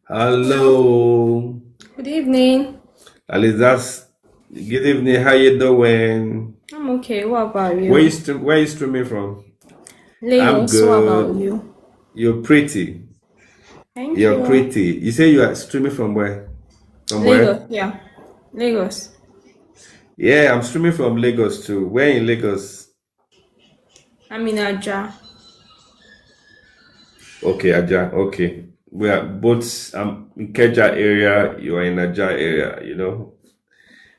Hello, Good evening. Alizas. Good evening. How you doing? I'm okay. What about you? Where you streaming from? I'm Lagos. What about good. you? You're pretty. Thank You're you. pretty. You say you are streaming from where? From Lagos. where? Yeah. Lagos. Yeah, I'm streaming from Lagos too. Where in Lagos? I'm in Aja. Okay, Aja. Okay. We are both in Keja area. You are in Aja area.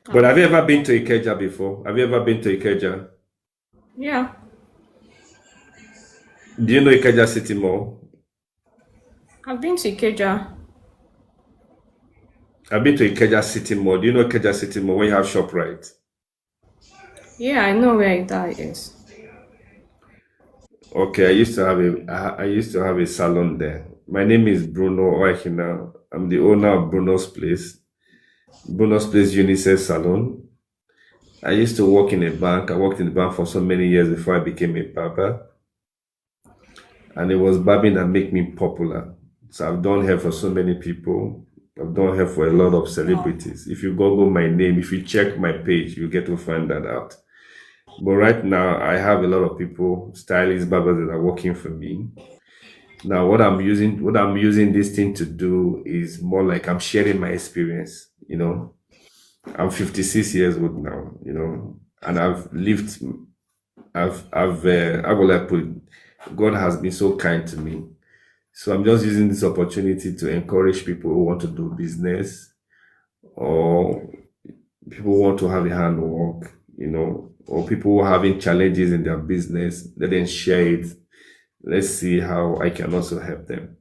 But have you Okay. ever been to Ikeja before? Have you ever been to Ikeja? Yeah. Do you know Ikeja City Mall? I've been to Ikeja. I've been to Ikeja City Mall. Do you know Ikeja City Mall where you have ShopRite? Yeah, I know where that is. Okay, I used to have a salon there. My name is Bruno Oekina. I'm the owner of Bruno's Place Unisex Salon. I used to work in a bank. I worked in the bank for so many years before I became a barber. And it was barbing that made me popular. So I've done hair for so many people. I've done hair for a lot of Wow. celebrities. If you Google my name, if you check my page, you get to find that out. But right now, I have a lot of people, stylists, barbers that are working for me. Now, what I'm using this thing to do is more like I'm sharing my experience. I'm 56 years old now. And I've lived. How will I put it? God has been so kind to me. So I'm just using this opportunity to encourage people who want to do business or people who want to have a handwork, or people who are having challenges in their business. Let them share it. Let's see how I can also help them.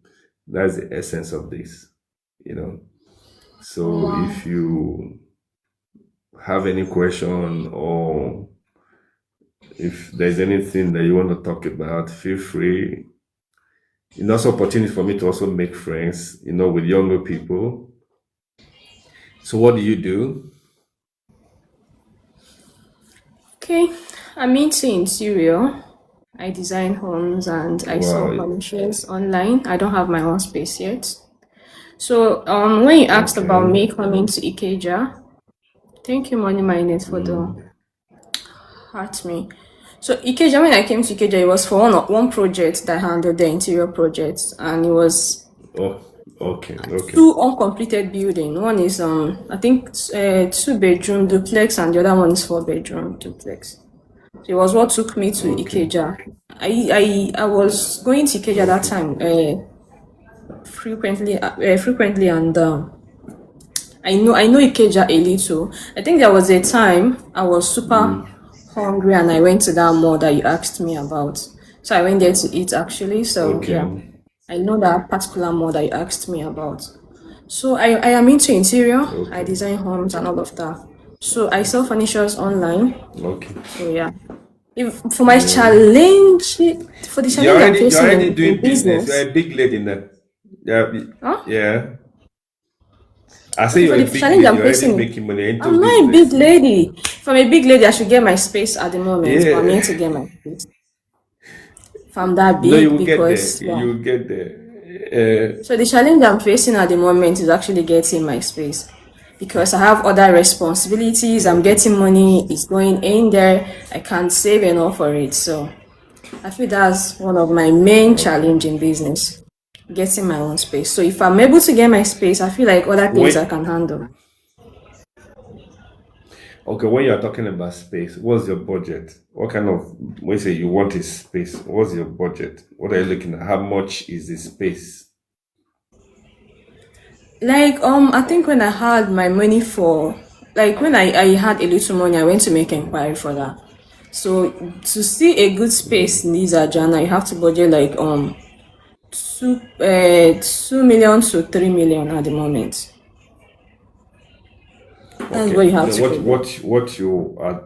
That's the essence of this, you know. Oh, So wow. if you have any question or if there's anything that you want to talk about, feel free. Also opportunity for me to also make friends, with younger people. So what do you do? Okay. I'm into interior. I design homes and I sell Wow. furnitures online. I don't have my own space yet. So, when you asked about Okay. me coming to Ikeja, thank you, Money Minute, for the Mm. heart me. So Ikeja, when I came to Ikeja, it was for one project that handled the interior project, and it was Oh, okay. Okay. two uncompleted building. One is I think 2 bedroom duplex, and the other one is 4 bedroom duplex. So it was what took me to Okay. Ikeja. I was going to Ikeja that Okay. time frequently, and I know Ikeja a little. I think there was a time I was super Mm. hungry and I went to that mall that you asked me about. So I went there to eat actually. So yeah, Okay. I know that particular mall that you asked me about. So I am into interior. I Okay. design homes and all of that. So I sell furnitures online. Okay. So yeah. If for my Mm. challenge for the You're challenge I'm already you're facing already in doing business. You're business. a big lady now. Yeah. Huh? Yeah. I say Okay, you're for a the big challenge lady. I'm You're already facing, making money into I'm not a big business. lady. If I'm a big lady, I should get my space at the moment, but I'm Yeah. here to get my space. If I'm that No, you big, will get there. because yeah. You will get there. So the challenge I'm facing at the moment is actually getting my space. Because I have other responsibilities, I'm Okay. getting money, it's going in there, I can't save enough for it. So I feel that's one of my main Okay. challenge in business, getting my own space. So if I'm able to get my space, I feel like other things I When can handle. Okay, when you're talking about space, what's your budget? What kind of, when you say you want a space, what's your budget? What are you looking at? How much is the space? Like I think when I had my money for like when I had a little money, I went to make inquiry for that. So to see a good space in this Ajana, you have to budget like 2 million to 3 million at the moment. That's what Okay. you have Then to budget. what you are,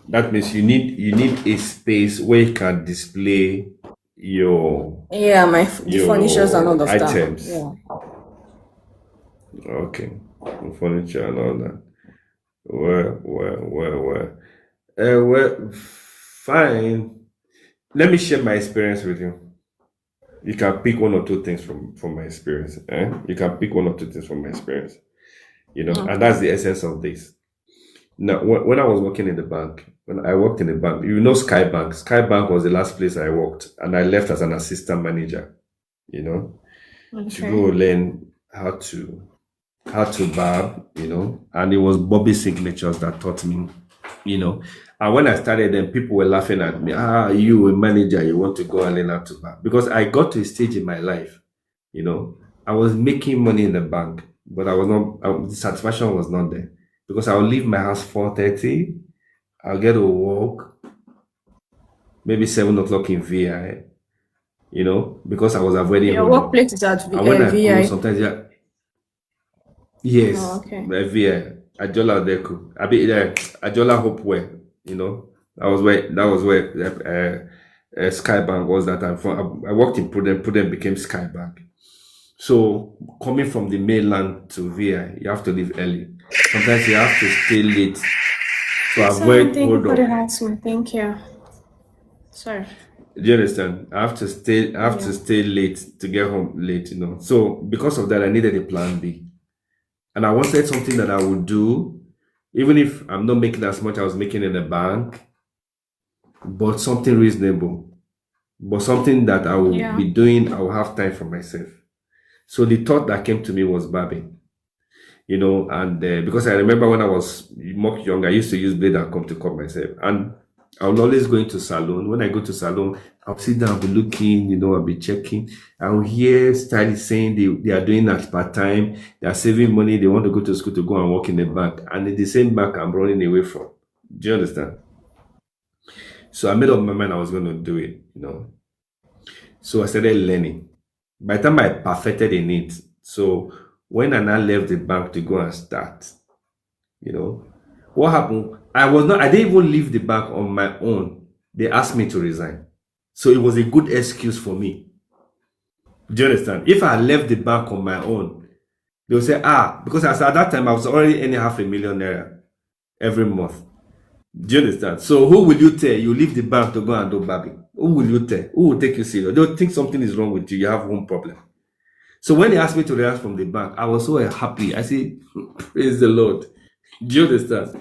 that means you need a space where you can display your Yeah, the furnitures and all your of that. items. Yeah. Okay. Furniture and all that. Well. Well, fine. Let me share my experience with you. You can pick one or two things from my experience. You can pick one or two things from my experience. And Okay. that's the essence of this. Now, when I was working in the bank, when I worked in the bank, Skybank. Skybank was the last place I worked, and I left as an assistant manager. You know, to Okay. go learn how to barb. And it was Bobby Signatures that taught me. You know, and when I started, then people were laughing at me. Ah, you a manager, you want to go and learn how to barb? Because I got to a stage in my life, you know, I was making money in the bank, but I was not. The satisfaction was not there because I will leave my house 4:30. I'll get to work maybe 7 o'clock in VI, because I was avoiding Your hold up. workplace is at And when I close, VI. sometimes, yeah, Oh, yes, okay. my VI, Ajola Deku, I be there, Ajola Hopewell, that was where Skybank was that time. I worked in Prudent became Skybank. So coming from the mainland to VI, you have to leave early. Sometimes you have to stay late to Sorry, avoid thank you hold for the up. announcement. Thank you. Sorry. Do you understand? I have to Yeah. stay late to get home late, So because of that, I needed a plan B. And I wanted something that I would do, even if I'm not making as much I was making in the bank, but something reasonable. But something that I will Yeah. be doing, I will have time for myself. So the thought that came to me was barbing. And because I remember when I was much younger, I used to use blade and comb to cut myself. And I will always go into salon. When I go to salon, I'll sit down, I'll be looking, I'll be checking. I'll hear stylists saying they are doing that part time, they are saving money, they want to go to school to go and work in the bank. And in the same bank I'm running away from. Do you understand? So I made up my mind I was going to do it. So I started learning. By the time I perfected in it, so when I now left the bank to go and start, you know, what happened? I didn't even leave the bank on my own. They asked me to resign. So it was a good excuse for me. Do you understand? If I left the bank on my own, they'll say, because at that time I was already earning half a million naira every month. Do you understand? So who will you tell? You leave the bank to go and do barbing. Who will you tell? Who will take you serious? They'll think something is wrong with you. You have one problem. So when they asked me to resign from the bank, I was so happy. I said, praise the Lord. Do you understand?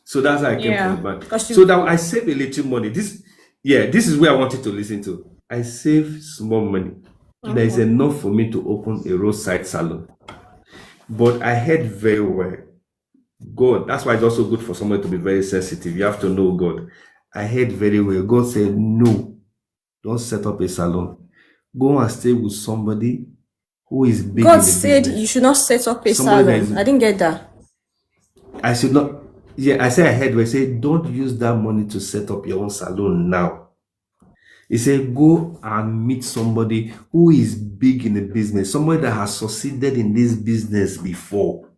So that's how I came from Yeah. the bank. Because So you. that I save a little money. This is where I wanted to listen to. I save small money. There is Okay. enough for me to open a roadside salon. But I heard very well. God, that's why it's also good for someone to be very sensitive. You have to know God. I heard very well. God said, no, don't set up a salon. Go and stay with somebody who is big God in the said you business. should not set up a Somebody that salon. is, I didn't get that. I should not, yeah, I said I heard where I say, don't use that money to set up your own salon now. He said, go and meet somebody who is big in the business, somebody that has succeeded in this business before.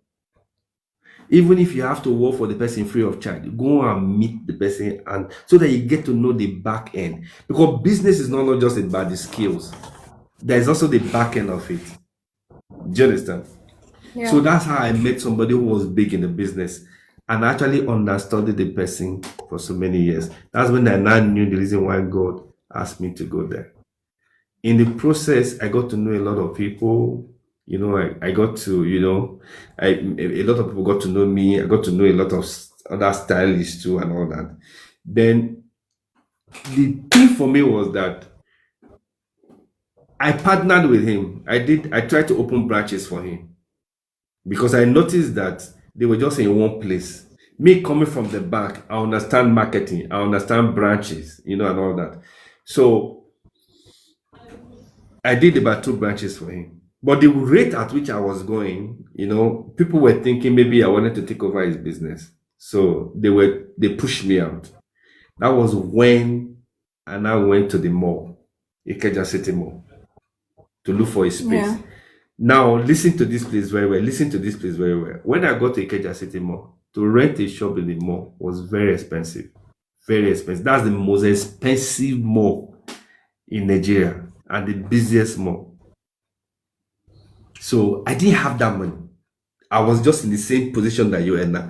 Even if you have to work for the person free of charge, go and meet the person, and so that you get to know the back end. Because business is not just about the skills, there is also the back end of it. Do you understand? So Yeah. that's how I met somebody who was big in the business and actually understood the person for so many years. That's when I now knew the reason why God asked me to go there. In the process, I got to know a lot of people. I got to, a lot of people got to know me. I got to know a lot of other stylists too and all that. Then the thing for me was that I partnered with him. I tried to open branches for him because I noticed that they were just in one place. Me coming from the back, I understand marketing, I understand branches, and all that. So I did about 2 branches for him. But the rate at which I was going, people were thinking maybe I wanted to take over his business. So they pushed me out. That was when I now went to the mall, Ikeja City Mall, to look for a space. Yeah. Now listen to this place very well. Listen to this place very well. When I got to Ikeja City Mall, to rent a shop in the mall was very expensive. Very expensive. That's the most expensive mall in Nigeria and the busiest mall. So I didn't have that money. I was just in the same position that you are now.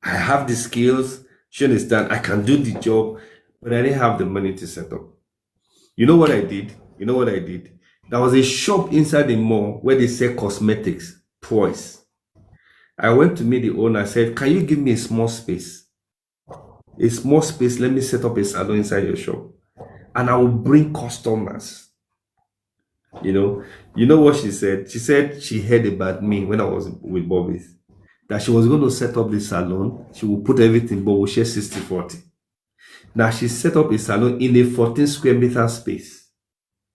I have the skills, you understand, I can do the job, but I didn't have the money to set up. You know what I did? You know what I did? There was a shop inside the mall where they sell cosmetics, toys. I went to meet the owner. I said, "Can you give me a small space? A small space. Let me set up a salon inside your shop, and I will bring customers." You know what she said? She said she heard about me when I was with Bobby's, that she was going to set up the salon. She will put everything, but we'll share 60-40. Now she set up a salon in a 14 square meter space,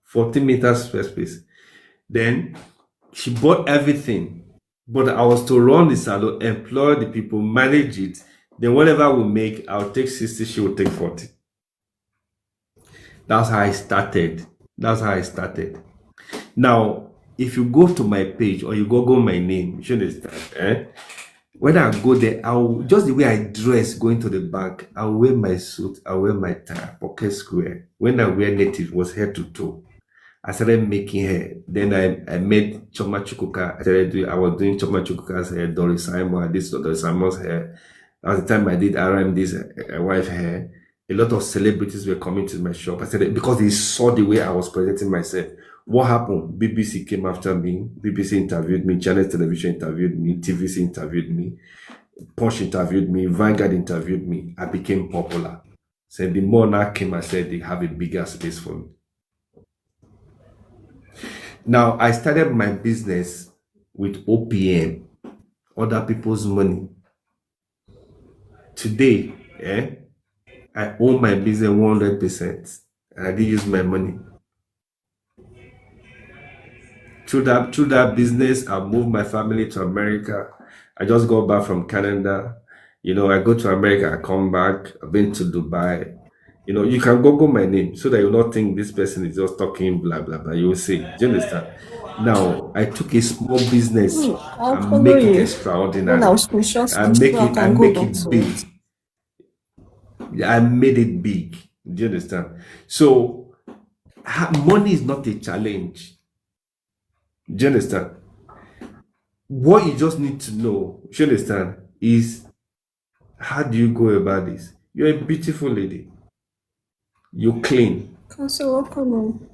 14 meters square space. Then she bought everything, but I was to run the salon, employ the people, manage it. Then whatever we make, I'll take 60, she will take 40. That's how I started. That's how I started. Now, if you go to my page or you Google my name, you should understand. When I go there, I'll just the way I dress going to the bank, I'll wear my suit, I'll wear my tie, pocket square. When I wear native, it was head to toe. I started making hair. Then I made Choma Chukuka. I was doing Choma Chukuka's hair, Doris Simon. I did Doris Simon's hair. At the time I did RMD's wife hair. A lot of celebrities were coming to my shop. I said, because they saw the way I was presenting myself. What happened? BBC came after me. BBC interviewed me. Channel Television interviewed me. TVC interviewed me. Punch interviewed me. Vanguard interviewed me. I became popular. So the more now came, I said they have a bigger space for me. Now, I started my business with OPM, other people's money. Today, I own my business 100%. And I did use my money. Through that business, I moved my family to America. I just got back from Canada. I go to America, I come back. I've been to Dubai. You can Google my name so that you will not think this person is just talking blah, blah, blah. You will see. Do you understand? Now, I took a small business and make it extraordinary. I make it big. I made it big. Do you understand? So, money is not a challenge. Do you understand? What you just need to know, do you understand, is how do you go about this? You're a beautiful lady. You're clean. So welcome.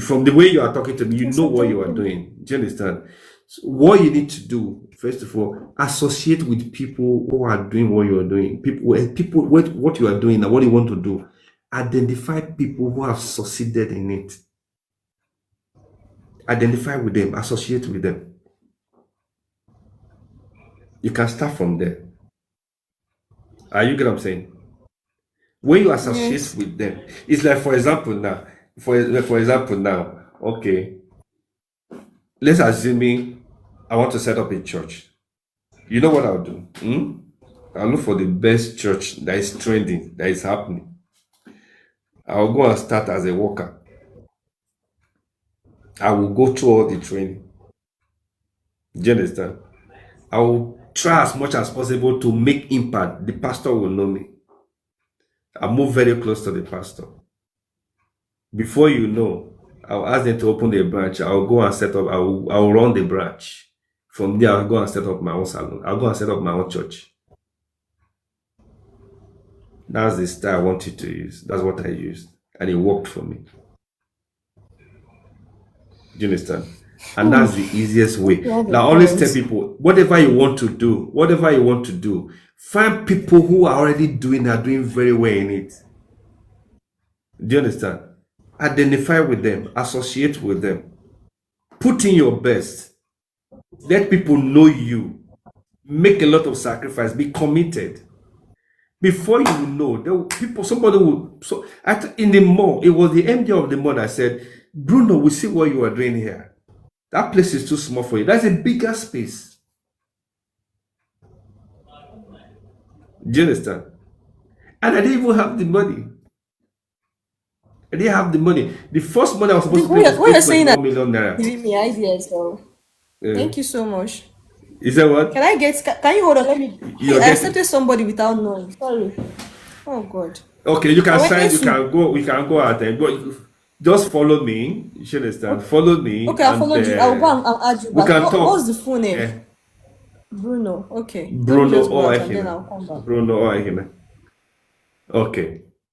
From the way you are talking to me, you know what you are doing. Do you understand? So what you need to do, first of all, associate with people who are doing what you are doing. People, what you are doing and what you want to do. Identify people who have succeeded in it. Identify with them, associate with them. You can start from there. Are you get what I'm saying? When you associate with them, it's like, for example, now, okay, let's assume I want to set up a church. You know what I'll do? I'll look for the best church that is trending, that is happening. I'll go and start as a worker. I will go through all the training. Do you understand? I will try as much as possible to make impact. The pastor will know me. I move very close to the pastor. Before you know, I'll ask them to open a branch. I'll go and set up, I'll run the branch. From there, I'll go and set up my own salon. I'll go and set up my own church. That's the style I want you to use. That's what I used. And it worked for me. Do you understand? And that's the easiest way. Now, I always tell people, whatever you want to do, find people who are already doing very well in it. Do you understand? Identify with them, associate with them, put in your best, let people know you, make a lot of sacrifice, be committed. Before you know, somebody will. So in the mall, it was the MD of the mall that said, "Bruno, we see what you are doing here. That place is too small for you. That's a bigger space." Do you understand? And I didn't even have the money. The first money I was supposed to pay was 8.1 million naira. Giving me ideas, though. Thank you so much. Is that what? Can you hold on? Let me. I accepted somebody without knowing. Sorry. Oh God. Okay, you can sign. We can go out there. But just follow me. You should understand. Okay. Follow me. Okay, I'll follow you. I'll go and I'll add you back. We can talk. What's the full name? Bruno. Okay. Bruno. Bruno. Okay.